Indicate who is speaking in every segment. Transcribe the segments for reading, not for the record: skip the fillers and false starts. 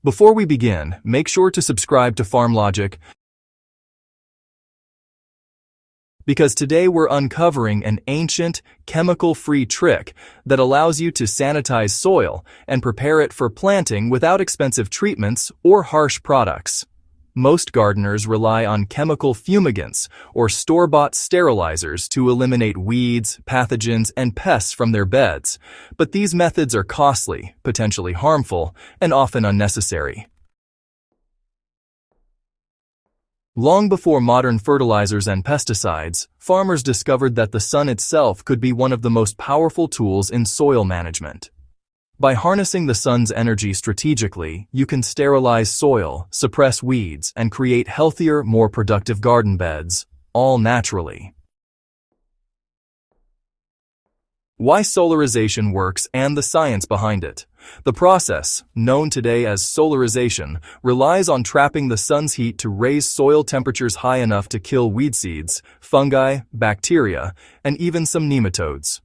Speaker 1: Before we begin, make sure to subscribe to Farm Logic because today we're uncovering an ancient, chemical-free trick that allows you to sanitize soil and prepare it for planting without expensive treatments or harsh products. Most gardeners rely on chemical fumigants or store-bought sterilizers to eliminate weeds, pathogens, and pests from their beds, but these methods are costly, potentially harmful, and often unnecessary. Long before modern fertilizers and pesticides, farmers discovered that the sun itself could be one of the most powerful tools in soil management. By harnessing the sun's energy strategically, you can sterilize soil, suppress weeds, and create healthier, more productive garden beds, all naturally. Why solarization works and the science behind it. The process, known today as solarization, relies on trapping the sun's heat to raise soil temperatures high enough to kill weed seeds, fungi, bacteria, and even some nematodes.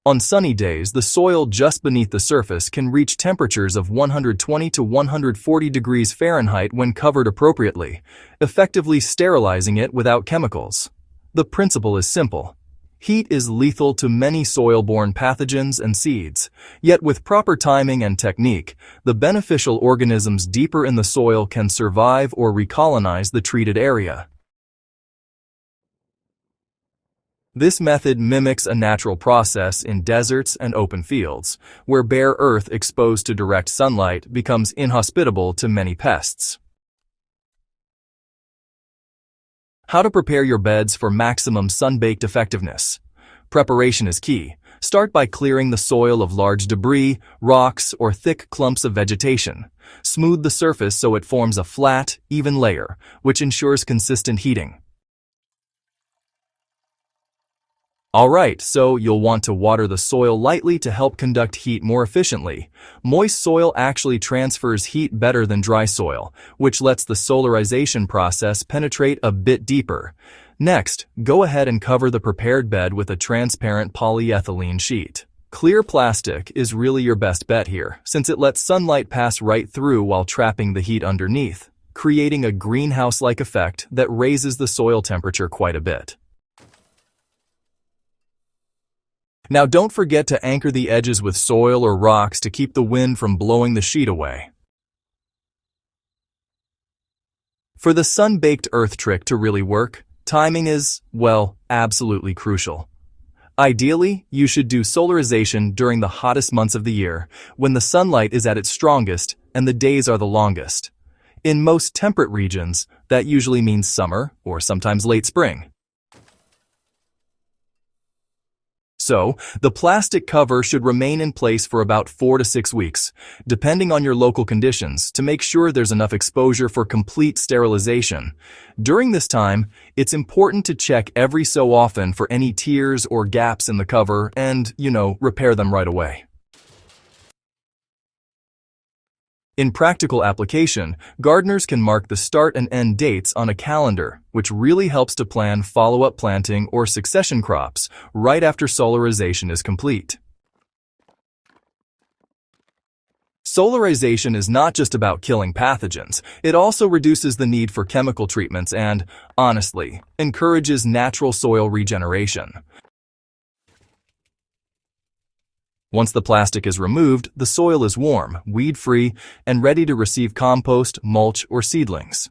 Speaker 1: On sunny days, the soil just beneath the surface can reach temperatures of 120 to 140 degrees Fahrenheit when covered appropriately, effectively sterilizing it without chemicals. The principle is simple. Heat is lethal to many soil-borne pathogens and seeds, yet with proper timing and technique, the beneficial organisms deeper in the soil can survive or recolonize the treated area. This method mimics a natural process in deserts and open fields, where bare earth exposed to direct sunlight becomes inhospitable to many pests. How to prepare your beds for maximum sun-baked effectiveness. Preparation is key. Start by clearing the soil of large debris, rocks, or thick clumps of vegetation. Smooth the surface so it forms a flat, even layer, which ensures consistent heating. Alright, so you'll want to water the soil lightly to help conduct heat more efficiently. Moist soil actually transfers heat better than dry soil, which lets the solarization process penetrate a bit deeper. Next, go ahead and cover the prepared bed with a transparent polyethylene sheet. Clear plastic is really your best bet here, since it lets sunlight pass right through while trapping the heat underneath, creating a greenhouse-like effect that raises the soil temperature quite a bit. Now don't forget to anchor the edges with soil or rocks to keep the wind from blowing the sheet away. For the sun-baked earth trick to really work, timing is, well, absolutely crucial. Ideally, you should do solarization during the hottest months of the year, when the sunlight is at its strongest and the days are the longest. In most temperate regions, that usually means summer or sometimes late spring. So, the plastic cover should remain in place for about 4 to 6 weeks, depending on your local conditions, to make sure there's enough exposure for complete sterilization. During this time, it's important to check every so often for any tears or gaps in the cover and, repair them right away. In practical application, gardeners can mark the start and end dates on a calendar, which really helps to plan follow-up planting or succession crops right after solarization is complete. Solarization is not just about killing pathogens, it also reduces the need for chemical treatments and, honestly, encourages natural soil regeneration. Once the plastic is removed, the soil is warm, weed-free, and ready to receive compost, mulch, or seedlings.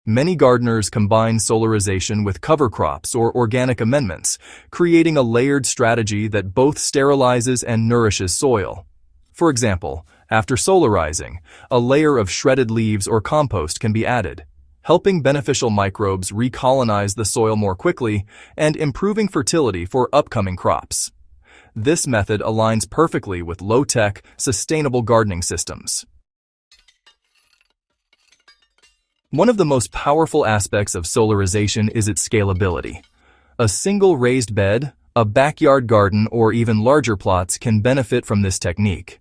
Speaker 1: Many gardeners combine solarization with cover crops or organic amendments, creating a layered strategy that both sterilizes and nourishes soil. For example, after solarizing, a layer of shredded leaves or compost can be added, helping beneficial microbes recolonize the soil more quickly and improving fertility for upcoming crops. This method aligns perfectly with low-tech, sustainable gardening systems. One of the most powerful aspects of solarization is its scalability. A single raised bed, a backyard garden, or even larger plots can benefit from this technique.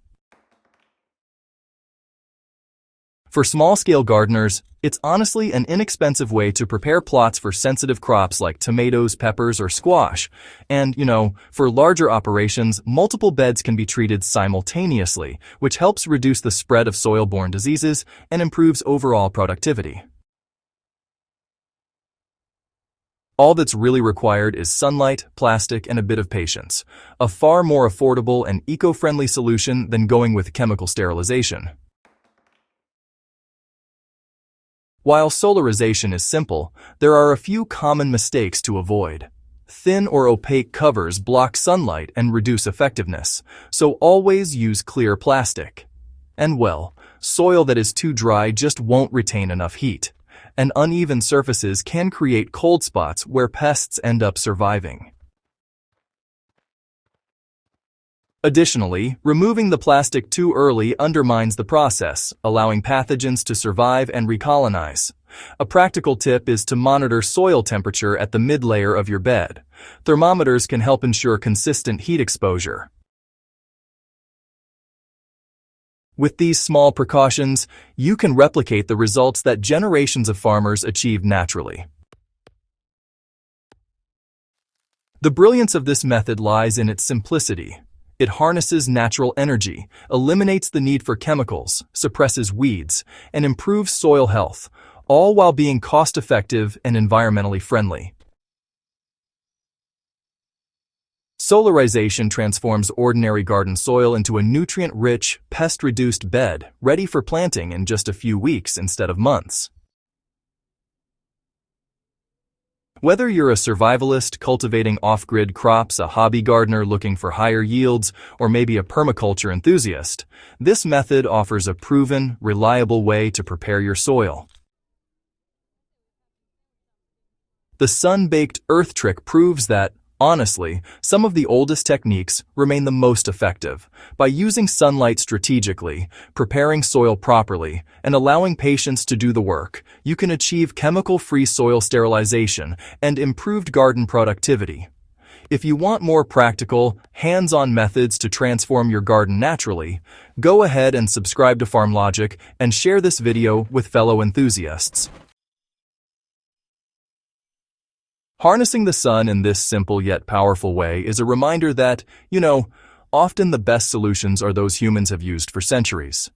Speaker 1: For small-scale gardeners, it's honestly an inexpensive way to prepare plots for sensitive crops like tomatoes, peppers, or squash. And, for larger operations, multiple beds can be treated simultaneously, which helps reduce the spread of soil-borne diseases and improves overall productivity. All that's really required is sunlight, plastic, and a bit of patience. A far more affordable and eco-friendly solution than going with chemical sterilization. While solarization is simple, there are a few common mistakes to avoid. Thin or opaque covers block sunlight and reduce effectiveness, so always use clear plastic. And soil that is too dry just won't retain enough heat. And uneven surfaces can create cold spots where pests end up surviving. Additionally, removing the plastic too early undermines the process, allowing pathogens to survive and recolonize. A practical tip is to monitor soil temperature at the mid-layer of your bed. Thermometers can help ensure consistent heat exposure. With these small precautions, you can replicate the results that generations of farmers achieved naturally. The brilliance of this method lies in its simplicity. It harnesses natural energy, eliminates the need for chemicals, suppresses weeds, and improves soil health, all while being cost-effective and environmentally friendly. Solarization transforms ordinary garden soil into a nutrient-rich, pest-reduced bed, ready for planting in just a few weeks instead of months. Whether you're a survivalist cultivating off-grid crops, a hobby gardener looking for higher yields, or maybe a permaculture enthusiast, this method offers a proven, reliable way to prepare your soil. The sun-baked earth trick proves that, honestly, some of the oldest techniques remain the most effective. By using sunlight strategically, preparing soil properly, and allowing patience to do the work, you can achieve chemical-free soil sterilization and improved garden productivity. If you want more practical, hands-on methods to transform your garden naturally, go ahead and subscribe to Farm Logic and share this video with fellow enthusiasts. Harnessing the sun in this simple yet powerful way is a reminder that, often the best solutions are those humans have used for centuries.